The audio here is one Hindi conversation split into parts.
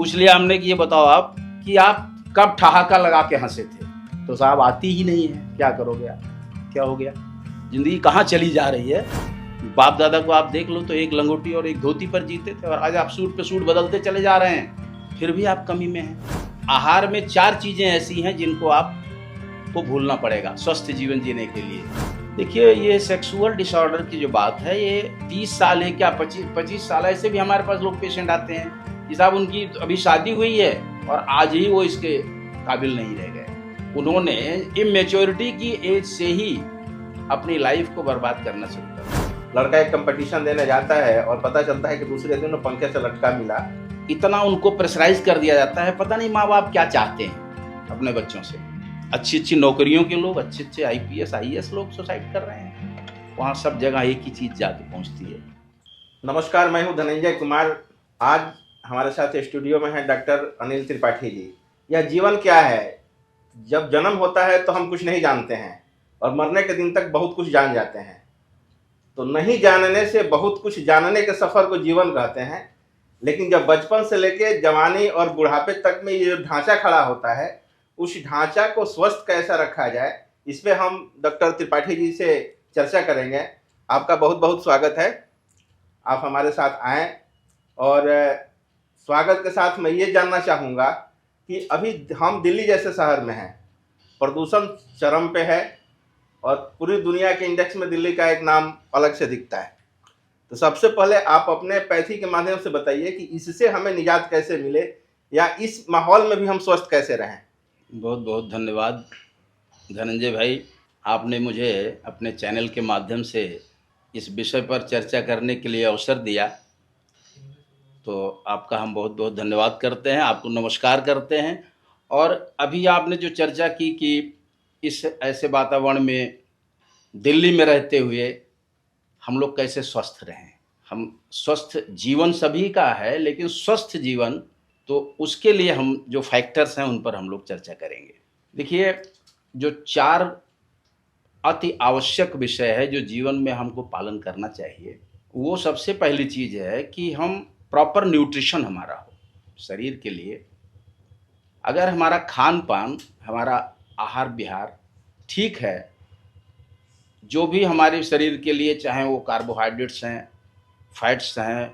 पूछ लिया हमने कि ये बताओ आप कि आप कब ठहाका लगा के हंसे थे, तो साहब आती ही नहीं है। क्या करोगे आप, क्या हो गया, जिंदगी कहाँ चली जा रही है। बाप दादा को आप देख लो तो एक लंगोटी और एक धोती पर जीते थे, और आज आप सूट पे सूट बदलते चले जा रहे हैं, फिर भी आप कमी में हैं। आहार में 4 चीजें ऐसी हैं जिनको आपको भूलना पड़ेगा स्वस्थ जीवन जीने के लिए। देखिए, ये सेक्सुअल डिसऑर्डर की जो बात है, ये 30 साल है क्या 25 साल, ऐसे भी हमारे पास लोग पेशेंट आते हैं कि साहब उनकी अभी शादी हुई है और आज ही वो इसके काबिल नहीं रह गए। उन्होंने इमेच्योरिटी की एज से ही अपनी लाइफ को बर्बाद करना शुरू कर दिया। लड़का एक कंपटीशन देने जाता है और पता चलता है कि दूसरे दिन पंखे से लटका मिला। इतना उनको प्रेशराइज कर दिया जाता है, पता नहीं माँ बाप क्या चाहते हैं अपने बच्चों से। अच्छी अच्छी नौकरियों के लोग, अच्छे अच्छे IPS IAS लोग सुसाइड कर रहे हैं, वहाँ सब जगह एक ही चीज जाके पहुँचती है। नमस्कार, मैं हूं धनंजय कुमार। आज हमारे साथ स्टूडियो में है डॉक्टर अनिल त्रिपाठी जी। यह जीवन क्या है? जब जन्म होता है तो हम कुछ नहीं जानते हैं और मरने के दिन तक बहुत कुछ जान जाते हैं। तो नहीं जानने से बहुत कुछ जानने के सफर को जीवन कहते हैं। लेकिन जब बचपन से लेके जवानी और बुढ़ापे तक में ये जो ढांचा खड़ा होता है, उस ढांचा को स्वस्थ कैसा रखा जाए, इस पे हम डॉक्टर त्रिपाठी जी से चर्चा करेंगे। आपका बहुत बहुत स्वागत है, आप हमारे साथ आएँ। और स्वागत के साथ मैं ये जानना चाहूँगा कि अभी हम दिल्ली जैसे शहर में हैं, प्रदूषण चरम पे है और पूरी दुनिया के इंडेक्स में दिल्ली का एक नाम अलग से दिखता है। तो सबसे पहले आप अपने पैथी के माध्यम से बताइए कि इससे हमें निजात कैसे मिले या इस माहौल में भी हम स्वस्थ कैसे रहें। बहुत बहुत धन्यवाद धनंजय भाई, आपने मुझे अपने चैनल के माध्यम से इस विषय पर चर्चा करने के लिए अवसर दिया, तो आपका हम बहुत बहुत धन्यवाद करते हैं, आपको नमस्कार करते हैं। और अभी आपने जो चर्चा की कि इस ऐसे वातावरण में दिल्ली में रहते हुए हम लोग कैसे स्वस्थ रहें। हम स्वस्थ जीवन सभी का है, लेकिन स्वस्थ जीवन तो उसके लिए हम जो फैक्टर्स हैं उन पर हम लोग चर्चा करेंगे। देखिए, जो 4 अति आवश्यक विषय है जो जीवन में हमको पालन करना चाहिए, वो सबसे पहली चीज़ है कि हम प्रॉपर न्यूट्रिशन हमारा हो शरीर के लिए। अगर हमारा खान पान, हमारा आहार विहार ठीक है, जो भी हमारे शरीर के लिए, चाहे वो कार्बोहाइड्रेट्स हैं, फैट्स हैं,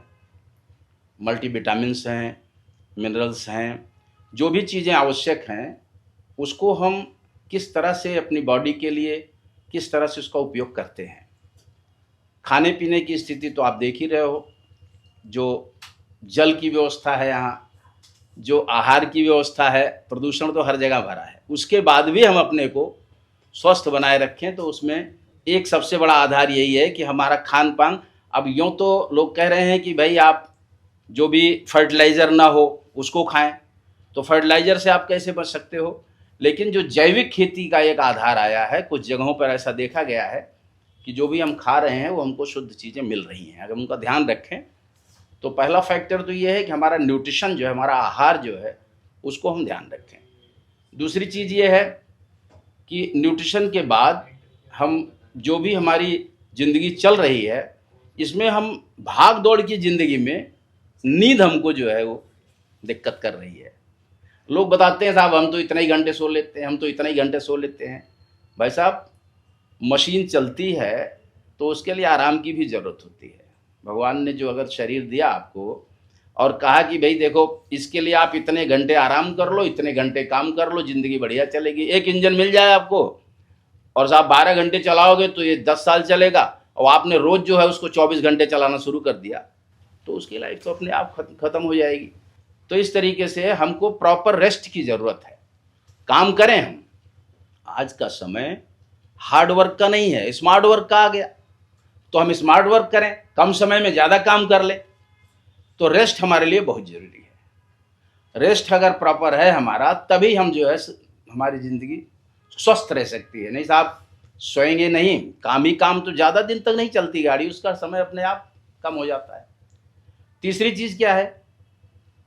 मल्टीविटामिन्स हैं, मिनरल्स हैं, जो भी चीज़ें आवश्यक हैं, उसको हम किस तरह से अपनी बॉडी के लिए किस तरह से उसका उपयोग करते हैं। खाने पीने की स्थिति तो आप देख ही रहे हो, जो जल की व्यवस्था है यहाँ, जो आहार की व्यवस्था है, प्रदूषण तो हर जगह भरा है। उसके बाद भी हम अपने को स्वस्थ बनाए रखें, तो उसमें एक सबसे बड़ा आधार यही है कि हमारा खान पान। अब यूँ तो लोग कह रहे हैं कि भाई आप जो भी फर्टिलाइज़र ना हो उसको खाएं, तो फर्टिलाइज़र से आप कैसे बच सकते हो। लेकिन जो जैविक खेती का एक आधार आया है, कुछ जगहों पर ऐसा देखा गया है कि जो भी हम खा रहे हैं वो हमको शुद्ध चीज़ें मिल रही हैं। अगर उनका ध्यान रखें तो पहला फैक्टर तो ये है कि हमारा न्यूट्रिशन जो है, हमारा आहार जो है, उसको हम ध्यान रखें। दूसरी चीज़ ये है कि न्यूट्रिशन के बाद हम जो भी हमारी ज़िंदगी चल रही है, इसमें हम भाग दौड़ की ज़िंदगी में नींद हमको जो है वो दिक्कत कर रही है। लोग बताते हैं साहब हम तो इतने ही घंटे सो लेते हैं, हम तो इतने ही घंटे सो लेते हैं। भाई साहब, मशीन चलती है तो उसके लिए आराम की भी ज़रूरत होती है। भगवान ने जो अगर शरीर दिया आपको और कहा कि भाई देखो इसके लिए आप इतने घंटे आराम कर लो, इतने घंटे काम कर लो, ज़िंदगी बढ़िया चलेगी। एक इंजन मिल जाए आपको और साहब 12 घंटे चलाओगे तो ये 10 साल चलेगा, और आपने रोज़ जो है उसको 24 घंटे चलाना शुरू कर दिया तो उसकी लाइफ तो अपने आप ख़त्म हो जाएगी। तो इस तरीके से हमको प्रॉपर रेस्ट की ज़रूरत है। काम करें हम, आज का समय हार्ड वर्क का नहीं है, स्मार्ट वर्क का आ गया, तो हम स्मार्ट वर्क करें, कम समय में ज़्यादा काम कर लें। तो रेस्ट हमारे लिए बहुत ज़रूरी है। रेस्ट अगर प्रॉपर है हमारा, तभी हम जो है हमारी ज़िंदगी स्वस्थ रह सकती है। नहीं साहब सोएंगे नहीं, काम ही काम, तो ज़्यादा दिन तक नहीं चलती गाड़ी, उसका समय अपने आप कम हो जाता है। तीसरी चीज़ क्या है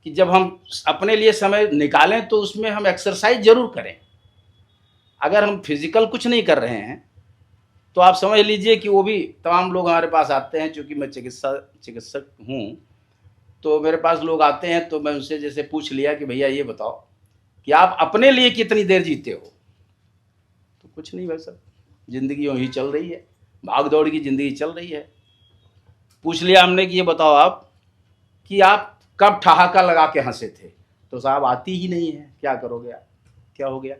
कि जब हम अपने लिए समय निकालें तो उसमें हम एक्सरसाइज ज़रूर करें। अगर हम फिजिकल कुछ नहीं कर रहे हैं तो आप समझ लीजिए कि वो भी तमाम लोग हमारे पास आते हैं, चूँकि मैं चिकित्सक हूँ, तो मेरे पास लोग आते हैं तो मैं उनसे जैसे पूछ लिया कि भैया ये बताओ कि आप अपने लिए कितनी देर जीते हो, तो कुछ नहीं भाई साहब, ज़िंदगी यूँ ही चल रही है, भाग दौड़ की ज़िंदगी चल रही है। पूछ लिया हमने कि ये बताओ आप कि आप कब ठहाका लगा के हंसे थे, तो साहब आती ही नहीं है, क्या करोगे आप, क्या हो गया,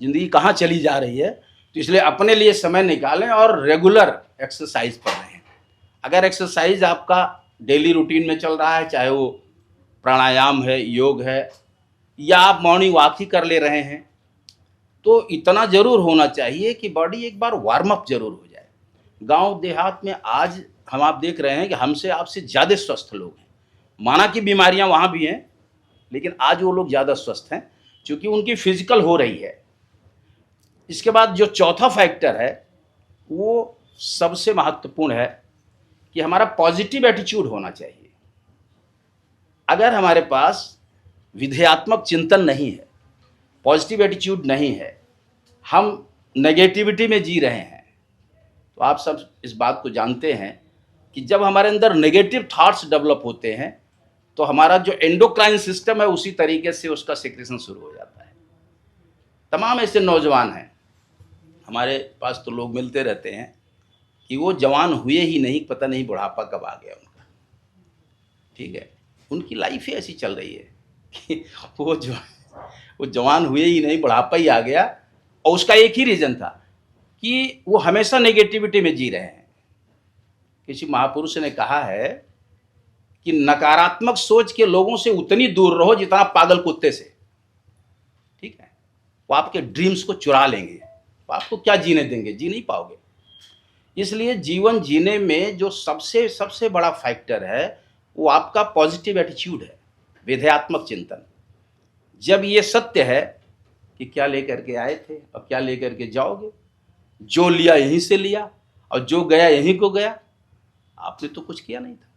ज़िंदगी कहाँ चली जा रही है। तो इसलिए अपने लिए समय निकालें और रेगुलर एक्सरसाइज कर रहे हैं। अगर एक्सरसाइज आपका डेली रूटीन में चल रहा है, चाहे वो प्राणायाम है, योग है, या आप मॉर्निंग वॉक ही कर ले रहे हैं, तो इतना जरूर होना चाहिए कि बॉडी एक बार वार्म अप जरूर हो जाए। गांव देहात में आज हम आप देख रहे हैं कि हमसे आपसे ज़्यादा स्वस्थ लोग हैं। माना कि बीमारियां वहाँ भी हैं, लेकिन आज वो लोग ज़्यादा स्वस्थ हैं क्योंकि उनकी फिजिकल हो रही है। इसके बाद जो चौथा फैक्टर है वो सबसे महत्वपूर्ण है कि हमारा पॉजिटिव एटीट्यूड होना चाहिए। अगर हमारे पास विधेयात्मक चिंतन नहीं है, पॉजिटिव एटीट्यूड नहीं है, हम नेगेटिविटी में जी रहे हैं, तो आप सब इस बात को जानते हैं कि जब हमारे अंदर नेगेटिव थॉट्स डेवलप होते हैं तो हमारा जो एंडोक्राइन सिस्टम है उसी तरीके से उसका सिक्रेशन शुरू हो जाता है। तमाम ऐसे नौजवान हैं हमारे पास, तो लोग मिलते रहते हैं कि वो जवान हुए ही नहीं, पता नहीं बुढ़ापा कब आ गया उनका, ठीक है, उनकी लाइफ ही ऐसी चल रही है कि वो जवान हुए ही नहीं, बुढ़ापा ही आ गया। और उसका एक ही रीज़न था कि वो हमेशा नेगेटिविटी में जी रहे हैं। किसी महापुरुष ने कहा है कि नकारात्मक सोच के लोगों से उतनी दूर रहो जितना पागल कुत्ते से, ठीक है, वो आपके ड्रीम्स को चुरा लेंगे, वो आपको क्या जीने देंगे, जी नहीं पाओगे। इसलिए जीवन जीने में जो सबसे सबसे बड़ा फैक्टर है वो आपका पॉजिटिव एटीट्यूड है, विधेयात्मक चिंतन। जब ये सत्य है कि क्या लेकर के आए थे और क्या लेकर के जाओगे, जो लिया यहीं से लिया और जो गया यहीं को गया, आपने तो कुछ किया नहीं था,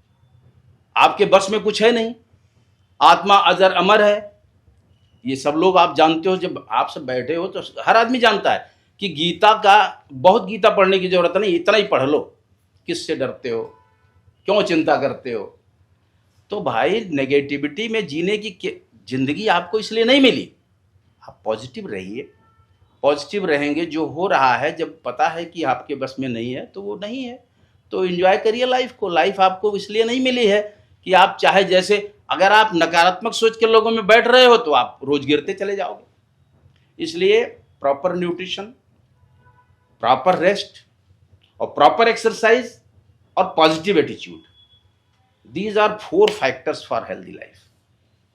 आपके बस में कुछ है नहीं, आत्मा अजर अमर है। ये सब लोग आप जानते हो, जब आप सब बैठे हो तो हर आदमी जानता है कि गीता का बहुत गीता पढ़ने की जरूरत नहीं, इतना ही पढ़ लो, किससे डरते हो, क्यों चिंता करते हो। तो भाई नेगेटिविटी में जीने की जिंदगी आपको इसलिए नहीं मिली। आप पॉजिटिव रहिए, पॉजिटिव रहेंगे, जो हो रहा है जब पता है कि आपके बस में नहीं है तो वो नहीं है, तो एंजॉय करिए लाइफ को। लाइफ आपको इसलिए नहीं मिली है कि आप चाहे जैसे, अगर आप नकारात्मक सोच के लोगों में बैठ रहे हो तो आप रोज गिरते चले जाओगे। इसलिए प्रॉपर न्यूट्रिशन, प्रॉपर रेस्ट और प्रॉपर एक्सरसाइज और positive attitude, these are 4 factors for healthy life.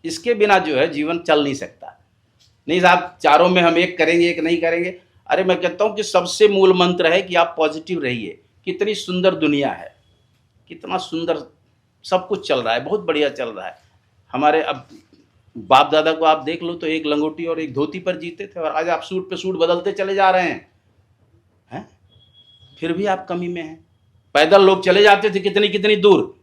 इसके बिना जो है जीवन चल नहीं सकता। नहीं साहब चारों में हम एक करेंगे एक नहीं करेंगे, अरे मैं कहता हूं कि सबसे मूल मंत्र है कि आप पॉजिटिव रहिए। कितनी सुंदर दुनिया है, कितना सुंदर सब कुछ चल रहा है, बहुत बढ़िया चल रहा है। हमारे अब बाप दादा को आप देख लो तो एक लंगोटी और एक धोती पर जीते थे, और आज आप सूट पे सूट बदलते चले जा रहे हैं, फिर भी आप कमी में हैं। पैदल लोग चले जाते थे कितनी कितनी दूर,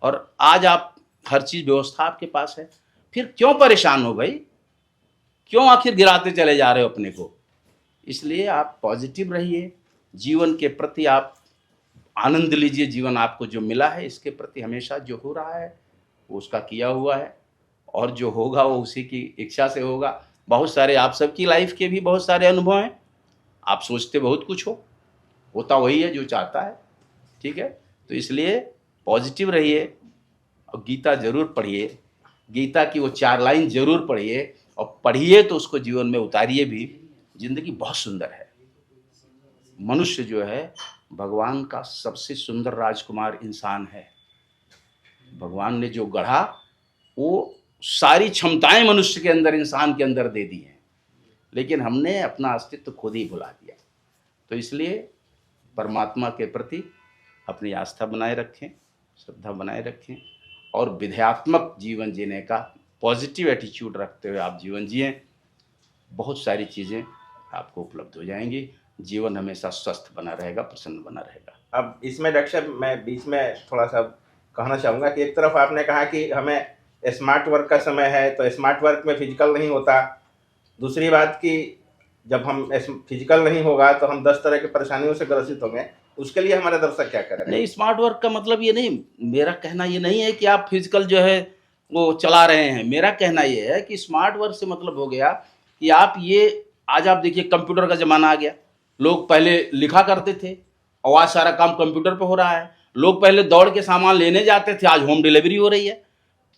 और आज आप हर चीज व्यवस्था आपके पास है, फिर क्यों परेशान हो भाई, क्यों आखिर गिराते चले जा रहे हो अपने को। इसलिए आप पॉजिटिव रहिए, जीवन के प्रति आप आनंद लीजिए। जीवन आपको जो मिला है इसके प्रति हमेशा जो हो रहा है वो उसका किया हुआ है, और जो होगा वो उसी की इच्छा से होगा। बहुत सारे आप सबकी लाइफ के भी बहुत सारे अनुभव हैं, आप सोचते बहुत कुछ हो, होता वही है जो चाहता है, ठीक है। तो इसलिए पॉजिटिव रहिए और गीता जरूर पढ़िए, गीता की वो 4 लाइन जरूर पढ़िए, और पढ़िए तो उसको जीवन में उतारिए भी। जिंदगी बहुत सुंदर है। मनुष्य जो है भगवान का सबसे सुंदर राजकुमार इंसान है। भगवान ने जो गढ़ा वो सारी क्षमताएं मनुष्य के अंदर, इंसान के अंदर दे दी हैं, लेकिन हमने अपना अस्तित्व खुद ही भुला दिया। तो इसलिए परमात्मा के प्रति अपनी आस्था बनाए रखें, श्रद्धा बनाए रखें, और विधेयात्मक जीवन जीने का पॉजिटिव एटीट्यूड रखते हुए आप जीवन जिएं। बहुत सारी चीज़ें आपको उपलब्ध हो जाएंगी, जीवन हमेशा स्वस्थ बना रहेगा, प्रसन्न बना रहेगा। अब इसमें डॉक्टर साहब मैं बीच में थोड़ा सा कहना चाहूँगा कि एक तरफ आपने कहा कि हमें स्मार्ट वर्क का समय है तो स्मार्ट वर्क में फिजिकल नहीं होता, दूसरी बात कि जब हम फिजिकल नहीं होगा तो हम 10 तरह की परेशानियों से ग्रसित होंगे। उसके लिए हमारे दर्शक क्या करें? नहीं, स्मार्ट वर्क का मतलब ये नहीं, मेरा कहना ये नहीं है कि आप फिजिकल जो है वो चला रहे हैं। मेरा कहना ये है कि स्मार्ट वर्क से मतलब हो गया कि आप ये, आज आप देखिए कंप्यूटर का ज़माना आ गया। लोग पहले लिखा करते थे और आज सारा काम कंप्यूटर पे हो रहा है। लोग पहले दौड़ के सामान लेने जाते थे, आज होम डिलीवरी हो रही है।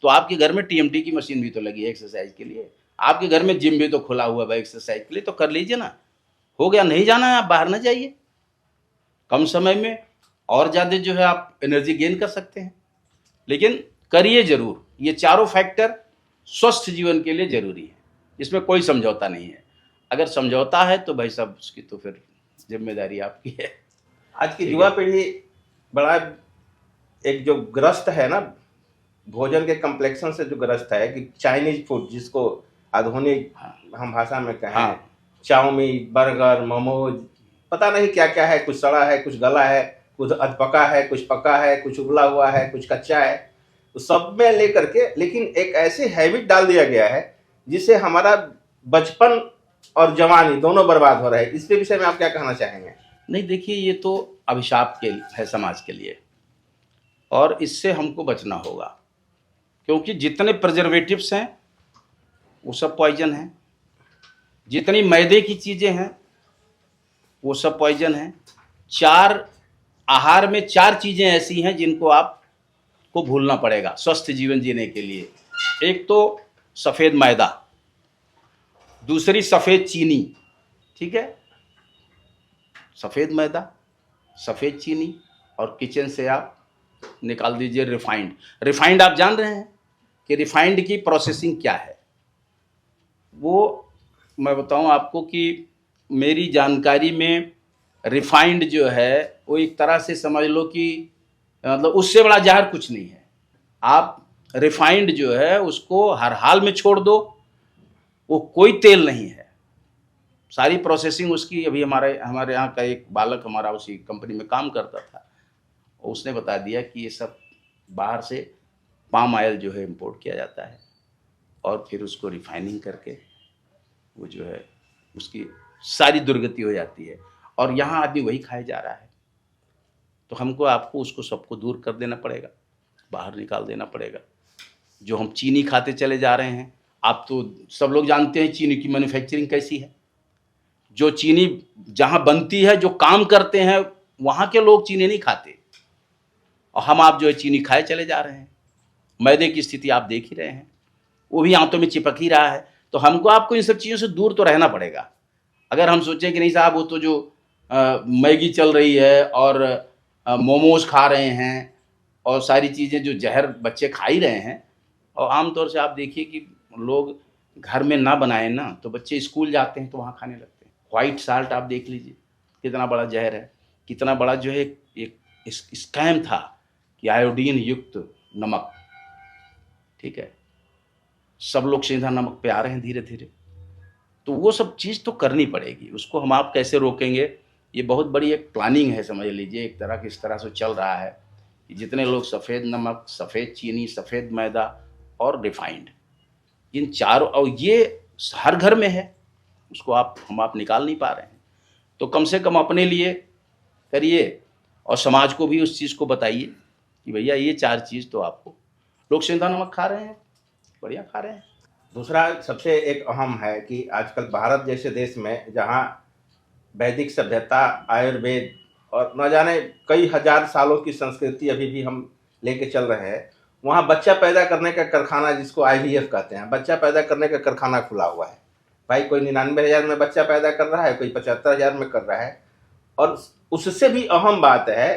तो आपके घर में टीएमटी की मशीन भी तो लगी है एक्सरसाइज के लिए। आपके घर में जिम भी तो खुला हुआ है एक्सरसाइज के लिए, तो कर लीजिए ना। हो गया, नहीं जाना है आप बाहर ना जाइए, कम समय में और ज़्यादा जो है आप एनर्जी गेन कर सकते हैं। लेकिन करिए ज़रूर, ये चारों फैक्टर स्वस्थ जीवन के लिए ज़रूरी है, इसमें कोई समझौता नहीं है। अगर समझौता है तो भाई साहब उसकी तो फिर जिम्मेदारी आपकी है। आज की युवा पीढ़ी बड़ा एक जो ग्रस्त है ना, भोजन के कम्प्लेक्शन से जो ग्रस्त है कि चाइनीज फूड, जिसको आधुनिक हम भाषा में कहें, हाँ। चाउमीन, बर्गर, मोमोज, पता नहीं क्या क्या है, कुछ सड़ा है, कुछ गला है, कुछ अधपका है, कुछ पका है, कुछ उबला हुआ है, कुछ कच्चा है, तो सब में लेकर के, लेकिन एक ऐसी हैबिट डाल दिया गया है जिससे हमारा बचपन और जवानी दोनों बर्बाद हो रहे हैं। इसके विषय में आप क्या कहना चाहेंगे? नहीं देखिए, ये तो अभिशाप के है समाज के लिए, और इससे हमको बचना होगा, क्योंकि जितने प्रिजर्वेटिव्स हैं वो सब पॉइजन हैं, जितनी मैदे की चीज़ें हैं वो सब पॉइजन हैं। चार आहार में चार चीज़ें ऐसी हैं जिनको आपको भूलना पड़ेगा स्वस्थ जीवन जीने के लिए। एक तो सफ़ेद मैदा, दूसरी सफ़ेद चीनी, ठीक है, सफ़ेद मैदा, सफ़ेद चीनी, और किचन से आप निकाल दीजिए रिफाइंड। रिफाइंड आप जान रहे हैं कि रिफाइंड की प्रोसेसिंग क्या है? वो मैं बताऊं आपको कि मेरी जानकारी में रिफाइंड जो है वो एक तरह से समझ लो कि मतलब उससे बड़ा जहर कुछ नहीं है। आप रिफाइंड जो है उसको हर हाल में छोड़ दो, वो कोई तेल नहीं है। सारी प्रोसेसिंग उसकी, अभी हमारे यहाँ का एक बालक हमारा उसी कंपनी में काम करता था, उसने बता दिया कि ये सब बाहर से पाम ऑयल जो है इंपोर्ट किया जाता है और फिर उसको रिफाइनिंग करके वो जो है उसकी सारी दुर्गति हो जाती है, और यहाँ आदमी वही खाए जा रहा है। तो हमको आपको उसको सबको दूर कर देना पड़ेगा, बाहर निकाल देना पड़ेगा। जो हम चीनी खाते चले जा रहे हैं, आप तो सब लोग जानते हैं चीनी की मैन्युफैक्चरिंग कैसी है। जो चीनी जहाँ बनती है, जो काम करते हैं, वहाँ के लोग चीनी नहीं खाते, और हम आप जो है चीनी खाए चले जा रहे हैं। मैदे की स्थिति आप देख ही रहे हैं, वो भी आंतों में चिपक ही रहा है। तो हमको आपको इन सब चीज़ों से दूर तो रहना पड़ेगा। अगर हम सोचें कि नहीं साहब वो तो जो मैगी चल रही है और मोमोज खा रहे हैं और सारी चीज़ें जो जहर बच्चे खा ही रहे हैं, और आमतौर से आप देखिए कि लोग घर में ना बनाए ना तो बच्चे स्कूल जाते हैं तो वहाँ खाने लगते हैं। वाइट साल्ट आप देख लीजिए कितना बड़ा जहर है, कितना बड़ा जो है एक स्कैम था कि आयोडीन युक्त नमक, ठीक है, सब लोग सीधा नमक पे आ रहे हैं धीरे धीरे। तो वो सब चीज़ तो करनी पड़ेगी, उसको हम आप कैसे रोकेंगे, ये बहुत बड़ी एक प्लानिंग है, समझ लीजिए एक तरह की। इस तरह से चल रहा है कि जितने लोग सफ़ेद नमक, सफ़ेद चीनी, सफ़ेद मैदा और रिफाइंड, इन चारों, और ये हर घर में है, उसको हम आप निकाल नहीं पा रहे हैं। तो कम से कम अपने लिए करिए और समाज को भी उस चीज़ को बताइए कि भैया ये चार चीज़ तो आपको, लोग सेंधा नमक खा रहे हैं, बढ़िया खा रहे हैं। दूसरा सबसे एक अहम है कि आजकल भारत जैसे देश में, जहाँ वैदिक सभ्यता, आयुर्वेद और न जाने कई हजार सालों की संस्कृति अभी भी हम लेके चल रहे हैं, वहाँ बच्चा पैदा करने का कारखाना, जिसको IVF कहते हैं, बच्चा पैदा करने का कारखाना खुला हुआ है। भाई कोई 99,000 में बच्चा पैदा कर रहा है, कोई 75,000 में कर रहा है। और उससे भी अहम बात है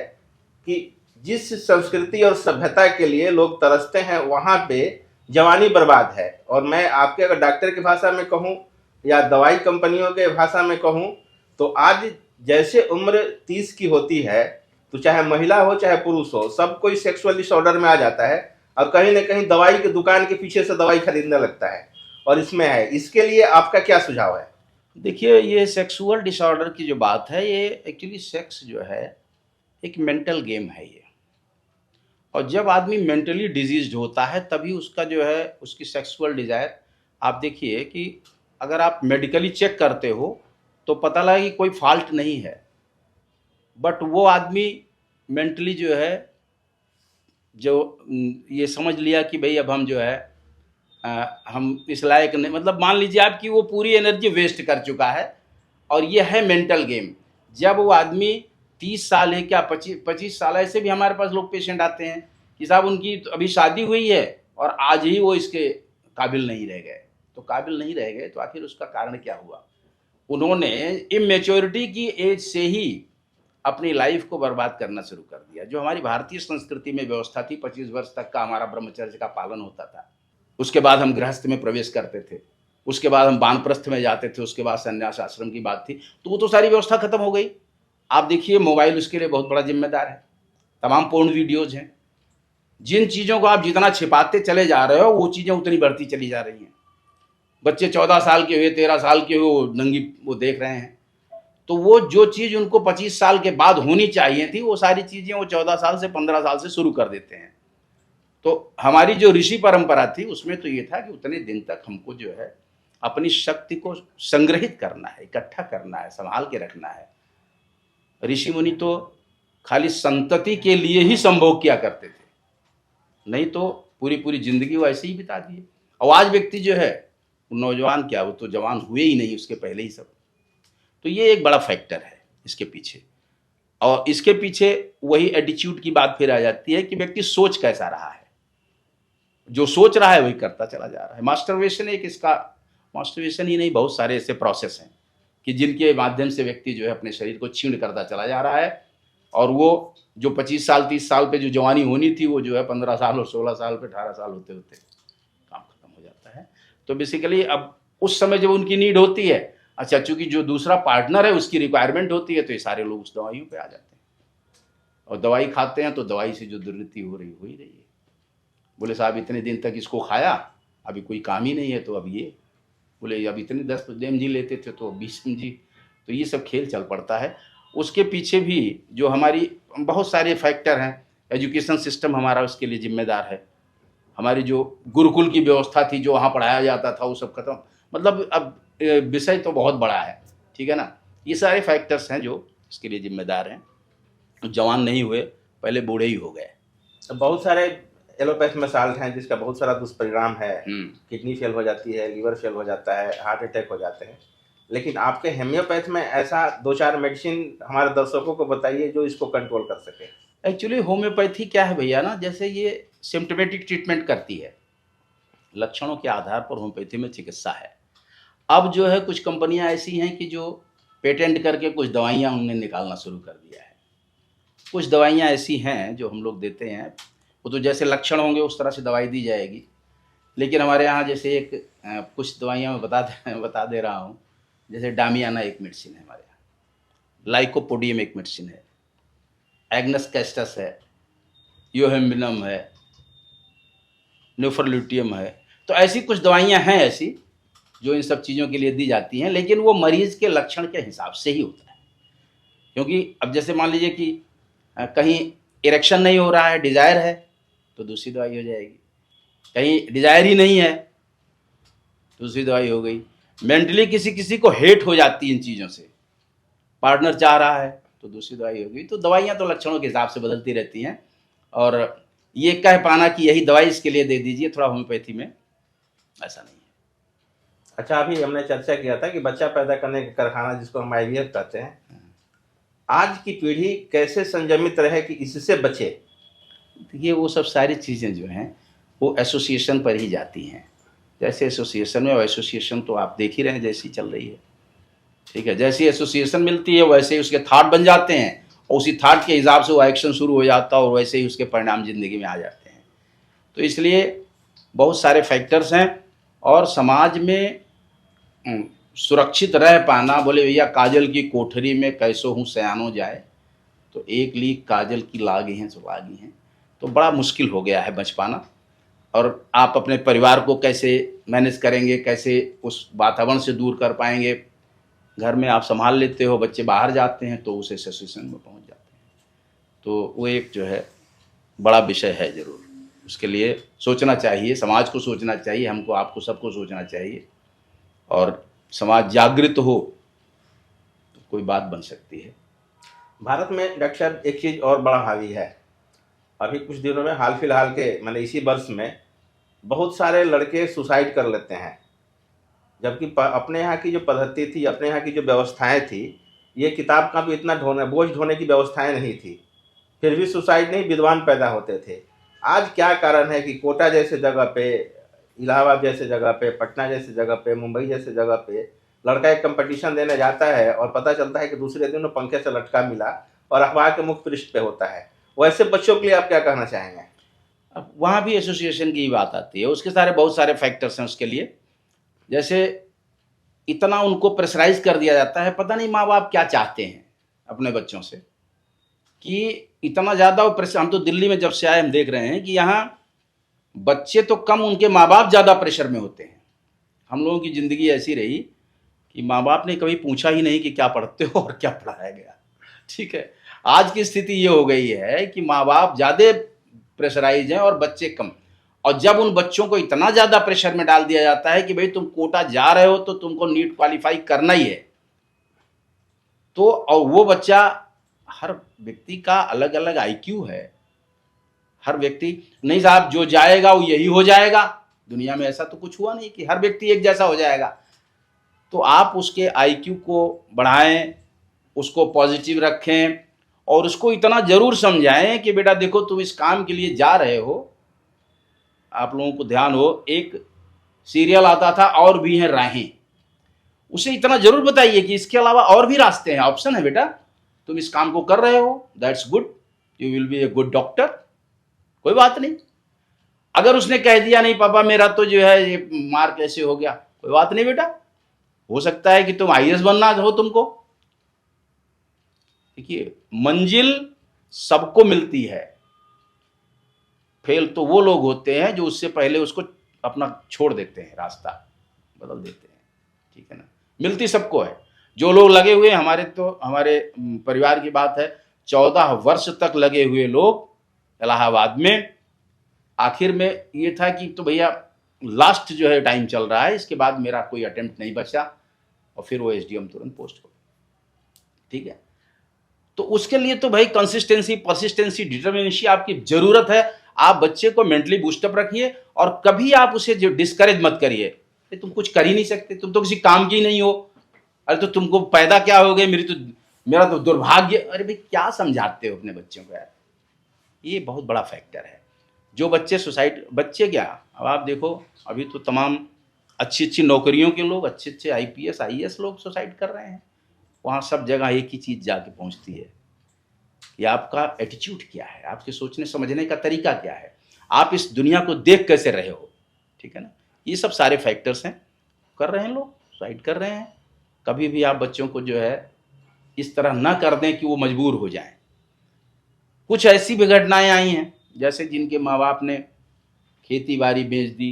कि जिस संस्कृति और सभ्यता के लिए लोग तरसते हैं, वहाँ पे जवानी बर्बाद है। और मैं आपके अगर डॉक्टर की भाषा में कहूँ या दवाई कंपनियों के भाषा में कहूँ, तो आज जैसे उम्र 30 की होती है, तो चाहे महिला हो चाहे पुरुष हो, सब कोई सेक्सुअल डिसऑर्डर में आ जाता है और कहीं ना कहीं दवाई की दुकान के पीछे से दवाई खरीदने लगता है। और इसमें है, इसके लिए आपका क्या सुझाव है? देखिए, ये सेक्सुअल डिसऑर्डर की जो बात है, ये एक्चुअली सेक्स जो है एक मेंटल गेम है ये, और जब आदमी मेंटली डिजीज्ड होता है तभी उसका जो है उसकी सेक्सुअल डिज़ायर, आप देखिए कि अगर आप मेडिकली चेक करते हो तो पता लगा कि कोई फॉल्ट नहीं है, बट वो आदमी मेंटली जो है, जो ये समझ लिया कि भाई अब हम जो है हम इस लायक नहीं, मतलब मान लीजिए आप कि वो पूरी एनर्जी वेस्ट कर चुका है। और ये है मेंटल गेम। जब वो आदमी 30 साल है, क्या 25 साल, ऐसे भी हमारे पास लोग पेशेंट आते हैं कि साहब उनकी तो अभी शादी हुई है और आज ही वो इसके काबिल नहीं रह गए। तो काबिल नहीं रह गए तो आखिर उसका कारण क्या हुआ? उन्होंने इमेच्योरिटी की एज से ही अपनी लाइफ को बर्बाद करना शुरू कर दिया। जो हमारी भारतीय संस्कृति में व्यवस्था थी, 25 वर्ष तक का हमारा ब्रह्मचर्य का पालन होता था, उसके बाद हम गृहस्थ में प्रवेश करते थे, उसके बाद हम वानप्रस्थ में जाते थे, उसके बाद संन्यास आश्रम की बात थी, तो वो तो सारी व्यवस्था खत्म हो गई। आप देखिए मोबाइल उसके लिए बहुत बड़ा जिम्मेदार है। तमाम पोर्न वीडियोज हैं, जिन चीज़ों को आप जितना छिपाते चले जा रहे हो वो चीज़ें उतनी बढ़ती चली जा रही हैं। बच्चे 14 साल के हुए, 13 साल के हुए, वो नंगी वो देख रहे हैं। तो वो जो चीज़ उनको 25 साल के बाद होनी चाहिए थी, वो सारी चीज़ें वो 14 साल से 15 साल से शुरू कर देते हैं। तो हमारी जो ऋषि परंपरा थी उसमें तो ये था कि उतने दिन तक हमको जो है अपनी शक्ति को संग्रहित करना है, इकट्ठा करना है, संभाल के रखना है। ऋषि मुनि तो खाली संतति के लिए ही संभोग किया करते थे, नहीं तो पूरी पूरी जिंदगी वो ऐसे ही बिता दिए। और आज व्यक्ति जो है नौजवान क्या, वो तो जवान हुए ही नहीं उसके पहले ही सब। तो ये एक बड़ा फैक्टर है इसके पीछे। और इसके पीछे वही एटीट्यूड की बात फिर आ जाती है कि व्यक्ति सोच कैसा रहा है। जो सोच रहा है वही करता चला जा रहा है। मास्टरबेशन एक इसका, मास्टरबेशन ही नहीं, बहुत सारे ऐसे प्रोसेस हैं कि जिनके माध्यम से व्यक्ति जो है अपने शरीर को छीण करता चला जा रहा है। और वो जो 25 साल 30 साल पे जो जवानी होनी थी, वो जो है 15 साल और 16 साल पे 18 साल होते होते काम खत्म हो जाता है। तो बेसिकली अब उस समय जब उनकी नीड होती है, अच्छा चूंकि जो दूसरा पार्टनर है उसकी रिक्वायरमेंट होती है, तो ये सारे लोग उस दवाइयों पे आ जाते हैं और दवाई खाते हैं। तो दवाई से जो दुर्गति हो ही रही है। बोले साहब इतने दिन तक इसको खाया, अभी कोई काम ही नहीं है, तो अब ये बोले अब इतने 10 mg लेते थे तो 20 mg। तो ये सब खेल चल पड़ता है। उसके पीछे भी जो हमारी बहुत सारे फैक्टर हैं। एजुकेशन सिस्टम हमारा उसके लिए जिम्मेदार है। हमारी जो गुरुकुल की व्यवस्था थी, जो वहाँ पढ़ाया जाता था, वो सब खत्म। मतलब अब विषय तो बहुत बड़ा है, ठीक है ना। ये सारे फैक्टर्स हैं जो इसके लिए जिम्मेदार हैं। जवान नहीं हुए, पहले बूढ़े ही हो गए। बहुत सारे एलोपैथ में साल्ट हैं जिसका बहुत सारा दुष्परिणाम है। किडनी फेल हो जाती है, लीवर फेल हो जाता है, हार्ट अटैक हो जाते हैं। लेकिन आपके होम्योपैथ में ऐसा 2-4 मेडिसिन हमारे दर्शकों को बताइए जो इसको कंट्रोल कर सके। एक्चुअली होम्योपैथी क्या है भैया ना, जैसे ये सिम्टोमेटिक ट्रीटमेंट करती है, लक्षणों के आधार पर होम्योपैथी में चिकित्सा है। अब जो है कुछ कंपनियां ऐसी हैं कि जो पेटेंट करके कुछ दवाइयां उन्होंने निकालना शुरू कर दिया है। कुछ दवाइयां ऐसी हैं जो हम लोग देते हैं, वो तो जैसे लक्षण होंगे उस तरह से दवाई दी जाएगी। लेकिन हमारे यहाँ जैसे एक कुछ दवाइयाँ मैं बता दे रहा हूँ। जैसे डामियाना एक मेडिसिन है हमारे यहाँ, लाइकोपोडियम एक मेडिसिन है, एग्नस कैस्टस है, योहेम्बिनम है, न्यूफरल्यूटियम है। तो ऐसी कुछ दवाइयाँ हैं ऐसी जो इन सब चीज़ों के लिए दी जाती हैं, लेकिन वो मरीज के लक्षण के हिसाब से ही होता है। क्योंकि अब जैसे मान लीजिए कि कहीं इरेक्शन नहीं हो रहा है, डिज़ायर है, तो दूसरी दवाई हो जाएगी। कहीं डिज़ायर ही नहीं है, दूसरी दवाई हो गई। मेंटली किसी किसी को हेट हो जाती है इन चीज़ों से, पार्टनर चाह रहा है, तो दूसरी दवाई हो गई। तो दवाइयाँ तो लक्षणों के हिसाब से बदलती रहती हैं। और ये कह पाना कि यही दवाई इसके लिए दे दीजिए, थोड़ा होम्योपैथी में ऐसा नहीं है। अच्छा, अभी हमने चर्चा किया था कि बच्चा पैदा करने का कारखाना जिसको हम IVF कहते हैं, आज की पीढ़ी कैसे संयमित रहे कि इससे बचे? ये वो सब सारी चीज़ें जो हैं वो एसोसिएशन पर ही जाती हैं। जैसे एसोसिएशन में, एसोसिएशन तो आप देख ही रहे हैं जैसी चल रही है, ठीक है। जैसी एसोसिएशन मिलती है वैसे ही उसके थाट बन जाते हैं और उसी थाट के हिसाब से वो एक्शन शुरू हो जाता है और वैसे ही उसके परिणाम ज़िंदगी में आ जाते हैं। तो इसलिए बहुत सारे फैक्टर्स हैं। और समाज में सुरक्षित रह पाना, बोले भैया काजल की कोठरी में कैसो हूँ सयानो जाए, तो एक लीक काजल की लागी हैं सो लागी हैं। तो बड़ा मुश्किल हो गया है बच पाना। और आप अपने परिवार को कैसे मैनेज करेंगे, कैसे उस वातावरण से दूर कर पाएंगे। घर में आप संभाल लेते हो, बच्चे बाहर जाते हैं तो उस सिचुएशन में पहुंच जाते हैं। तो वो एक जो है बड़ा विषय है, ज़रूर उसके लिए सोचना चाहिए, समाज को सोचना चाहिए, हमको आपको सबको सोचना चाहिए। और समाज जागृत हो तो कोई बात बन सकती है। भारत में डॉक्टर साहब एक चीज़ और बड़ा हावी है। अभी कुछ दिनों में हाल फिलहाल के मैंने इसी वर्ष में बहुत सारे लड़के सुसाइड कर लेते हैं, जबकि अपने यहाँ की जो पद्धति थी, अपने यहाँ की जो व्यवस्थाएं थी, ये किताब का भी इतना बोझ ढोने की व्यवस्थाएं नहीं थी, फिर भी सुसाइड नहीं, विद्वान पैदा होते थे। आज क्या कारण है कि कोटा जैसे जगह पे, इलाहाबाद जैसे जगह पे, पटना जैसे जगह पे, मुंबई जैसे जगह पे लड़का एक कंपटीशन देने जाता है और पता चलता है कि दूसरे दिन वो पंखे से लटका मिला और अखबार के मुख्य पृष्ठ पे होता है। वैसे बच्चों के लिए आप क्या कहना चाहेंगे? अब वहाँ भी एसोसिएशन की बात आती है, उसके सारे बहुत सारे फैक्टर्स हैं उसके लिए। जैसे इतना उनको प्रेशराइज कर दिया जाता है, पता नहीं माँ बाप क्या चाहते हैं अपने बच्चों से, कि इतना ज़्यादा वो प्रेशर। हम तो दिल्ली में जब से आए हम देख रहे हैं कि यहाँ बच्चे तो कम, उनके माँ बाप ज़्यादा प्रेशर में होते हैं। हम लोगों की ज़िंदगी ऐसी रही कि माँ बाप ने कभी पूछा ही नहीं कि क्या पढ़ते हो और क्या पढ़ाया गया। ठीक है, आज की स्थिति ये हो गई है कि माँ बाप ज़्यादा प्रेशराइज हैं और बच्चे कम। और जब उन बच्चों को इतना ज़्यादा प्रेशर में डाल दिया जाता है कि भाई तुम कोटा जा रहे हो तो तुमको नीट क्वालिफाई करना ही है, तो और वो बच्चा, हर व्यक्ति का अलग अलग आईक्यू है। हर व्यक्ति नहीं साहब जो जाएगा वो यही हो जाएगा, दुनिया में ऐसा तो कुछ हुआ नहीं कि हर व्यक्ति एक जैसा हो जाएगा। तो आप उसके आईक्यू को बढ़ाएं, उसको पॉजिटिव रखें और उसको इतना जरूर समझाएं कि बेटा देखो तुम इस काम के लिए जा रहे हो। आप लोगों को ध्यान हो, एक सीरियल आता था और भी हैं राहें, उसे इतना जरूर बताइए कि इसके अलावा और भी रास्ते हैं, ऑप्शन है बेटा, तुम इस काम को कर रहे हो, that's good, you will be a good doctor, कोई बात नहीं। अगर उसने कह दिया नहीं पापा मेरा तो जो है ये मार्क ऐसे हो गया, कोई बात नहीं बेटा, हो सकता है कि तुम आईएएस बनना हो तुमको। देखिए मंजिल सबको मिलती है, फेल तो वो लोग होते हैं जो उससे पहले उसको अपना छोड़ देते हैं, रास्ता बदल देते हैं। ठीक है ना, मिलती सबको है। जो लोग लगे हुए हमारे, तो हमारे परिवार की बात है, 14 वर्ष तक लगे हुए लोग इलाहाबाद में। आखिर में ये था कि तो भैया लास्ट जो है टाइम चल रहा है, इसके बाद मेरा कोई अटेम्प्ट नहीं बचा, और फिर वो एसडीएम तुरंत पोस्ट हो। ठीक है, तो उसके लिए तो भाई कंसिस्टेंसी, परसिस्टेंसी, डिटर्मिनेशन आपकी जरूरत है। आप बच्चे को मेंटली बूस्टअप रखिए और कभी आप उसे जो डिस्करेज मत करिए, तुम कुछ कर ही नहीं सकते, तुम तो किसी काम की नहीं हो, अरे तो तुमको पैदा क्या हो गए, मेरा तो दुर्भाग्य। अरे भाई क्या समझाते हो अपने बच्चों को यार, ये बहुत बड़ा फैक्टर है। जो बच्चे सुसाइड, बच्चे क्या, अब आप देखो अभी तो तमाम अच्छी अच्छी नौकरियों के लोग, अच्छे अच्छे आईपीएस आईएएस लोग सुसाइड कर रहे हैं। वहाँ सब जगह एक ही चीज़ जाके पहुँचती है कि आपका एटीट्यूड क्या है, आपके सोचने समझने का तरीका क्या है, आप इस दुनिया को देख कैसे रहे हो। ठीक है ना, ये सब सारे फैक्टर्स हैं, कर रहे हैं लोग, सुसाइड कर रहे हैं। कभी भी आप बच्चों को जो है इस तरह ना कर दें कि वो मजबूर हो जाएं। कुछ ऐसी भी घटनाएं आई हैं जैसे जिनके माँ बाप ने खेती बाड़ी बेच दी,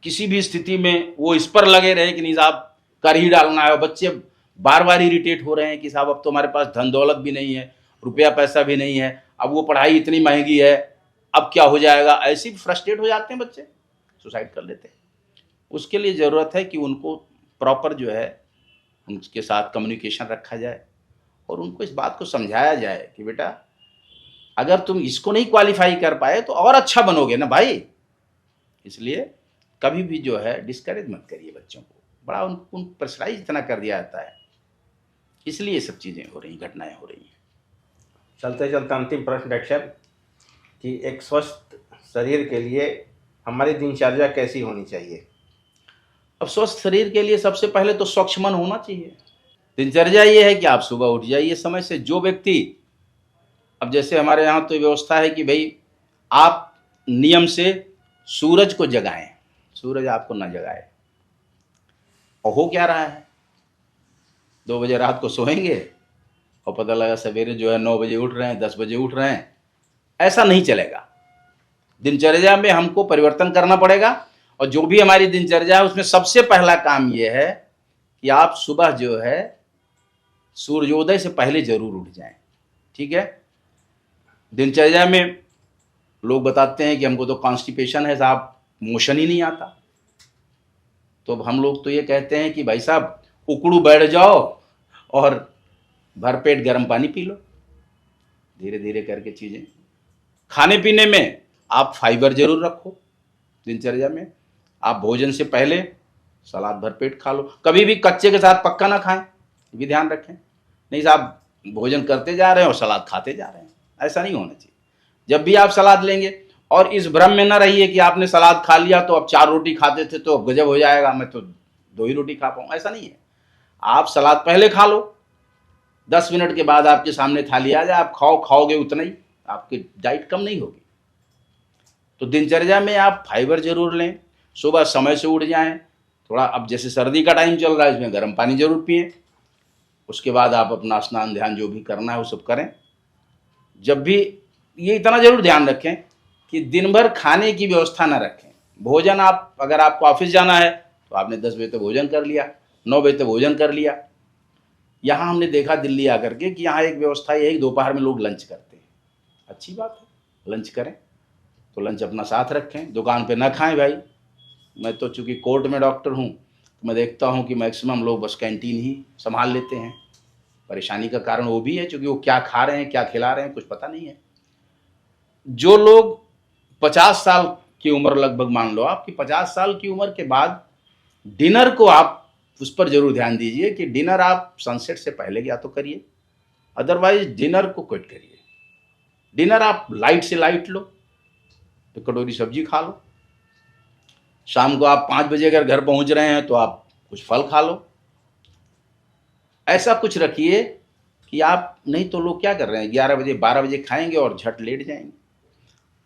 किसी भी स्थिति में वो इस पर लगे रहे कि नहीं साहब कर ही डालना है, बच्चे बार बार इरिटेट हो रहे हैं कि साहब अब तो हमारे पास धन दौलत भी नहीं है, रुपया पैसा भी नहीं है, अब वो पढ़ाई इतनी महंगी है, अब क्या हो जाएगा, ऐसे फ्रस्ट्रेट हो जाते हैं बच्चे, सुसाइड कर लेते हैं। उसके लिए ज़रूरत है कि उनको प्रॉपर जो है उनके साथ कम्युनिकेशन रखा जाए और उनको इस बात को समझाया जाए कि बेटा अगर तुम इसको नहीं क्वालिफाई कर पाए तो और अच्छा बनोगे ना भाई। इसलिए कभी भी जो है डिस्करेज मत करिए बच्चों को, बड़ा उन प्रेशराइज इतना कर दिया जाता है, इसलिए ये सब चीज़ें हो रही, घटनाएं हो रही हैं। चलते चलते अंतिम प्रश्न डॉक्टर साहब, कि एक स्वस्थ शरीर के लिए हमारी दिनचर्या कैसी होनी चाहिए? अब स्वस्थ शरीर के लिए सबसे पहले तो स्वच्छ मन होना चाहिए। दिनचर्या ये है कि आप सुबह उठ जाइए समय से। जो व्यक्ति, अब जैसे हमारे यहाँ तो व्यवस्था है कि भाई आप नियम से सूरज को जगाएं, सूरज आपको ना जगाए। और हो क्या रहा है, 2 बजे रात को सोएंगे और पता लगा सवेरे जो है 9 बजे उठ रहे हैं, 10 बजे उठ रहे हैं। ऐसा नहीं चलेगा। दिनचर्या में हमको परिवर्तन करना पड़ेगा और जो भी हमारी दिनचर्या है उसमें सबसे पहला काम यह है कि आप सुबह जो है सूर्योदय से पहले जरूर उठ जाएं। ठीक है, दिनचर्या में लोग बताते हैं कि हमको तो कॉन्स्टिपेशन है साहब, मोशन ही नहीं आता। तो हम लोग तो ये कहते हैं कि भाई साहब उकड़ू बैठ जाओ और भरपेट गर्म पानी पी लो, धीरे धीरे करके चीज़ें। खाने पीने में आप फाइबर जरूर रखो दिनचर्या में। आप भोजन से पहले सलाद भरपेट खा लो, कभी भी कच्चे के साथ पक्का ना खाएं, ये भी ध्यान रखें। नहीं साहब भोजन करते जा रहे हैं और सलाद खाते जा रहे हैं, ऐसा नहीं होना चाहिए। जब भी आप सलाद लेंगे, और इस भ्रम में ना रहिए कि आपने सलाद खा लिया तो अब 4 रोटी खाते थे तो गजब हो जाएगा, मैं तो 2 ही रोटी खा पाऊँ, ऐसा नहीं है। आप सलाद पहले खा लो, 10 मिनट के बाद आपके सामने थाली आ जाए, आप खाओगे उतना ही, आपकी डाइट कम नहीं होगी। तो दिनचर्या में आप फाइबर जरूर लें, सुबह समय से उठ जाएं, थोड़ा अब जैसे सर्दी का टाइम चल रहा है इसमें गर्म पानी जरूर पिएं, उसके बाद आप अपना स्नान ध्यान जो भी करना है वो सब करें। जब भी ये इतना जरूर ध्यान रखें कि दिन भर खाने की व्यवस्था ना रखें। भोजन आप अगर आपको ऑफिस जाना है तो आपने 10 बजे तक भोजन कर लिया, 9 बजे तक भोजन कर लिया। यहाँ हमने देखा दिल्ली आकर के कि यहाँ एक व्यवस्था ये है कि दोपहर में लोग लंच करते हैं, अच्छी बात है, लंच करें, तो लंच अपना साथ रखें, दुकान पे ना खाएं भाई। मैं तो चूँकि कोर्ट में डॉक्टर हूँ तो मैं देखता हूँ कि मैक्सिमम लोग बस कैंटीन ही संभाल लेते हैं। परेशानी का कारण वो भी है क्योंकि वो क्या खा रहे हैं क्या खिला रहे हैं कुछ पता नहीं है। जो लोग 50 साल की उम्र, लगभग मान लो आपकी 50 साल की उम्र के बाद, डिनर को आप उस पर जरूर ध्यान दीजिए कि डिनर आप सनसेट से पहले या तो करिए, अदरवाइज डिनर को क्विट करिए। डिनर आप लाइट से लाइट लो, तो कटोरी सब्जी खा लो, शाम को आप 5 बजे अगर घर पहुंच रहे हैं तो आप कुछ फल खा लो। ऐसा कुछ रखिए कि आप, नहीं तो लोग क्या कर रहे हैं 11 बजे 12 बजे खाएंगे और झट लेट जाएंगे।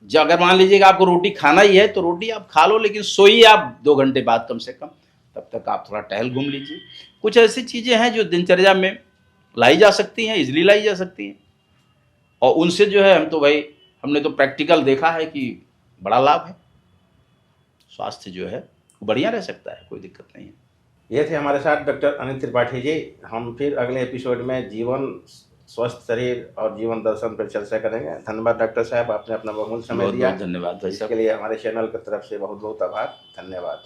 जब अगर मान लीजिएगा आपको रोटी खाना ही है तो रोटी आप खा लो, लेकिन सोइए आप 2 घंटे बाद कम से कम, तब तक आप थोड़ा टहल घूम लीजिए। कुछ ऐसी चीज़ें हैं जो दिनचर्या में लाई जा सकती हैं, इजली लाई जा सकती हैं, और उनसे जो है हमने तो प्रैक्टिकल देखा है कि बड़ा लाभ है, स्वास्थ्य जो है बढ़िया रह सकता है, कोई दिक्कत नहीं है। ये थे हमारे साथ डॉक्टर अनिल त्रिपाठी जी। हम फिर अगले एपिसोड में जीवन, स्वस्थ शरीर और जीवन दर्शन पर चर्चा करेंगे। धन्यवाद डॉक्टर साहब, आपने अपना बहुमूल्य समय दिया। बहुत धन्यवाद भाई साहब। इसके लिए हमारे चैनल की तरफ से बहुत बहुत आभार, धन्यवाद।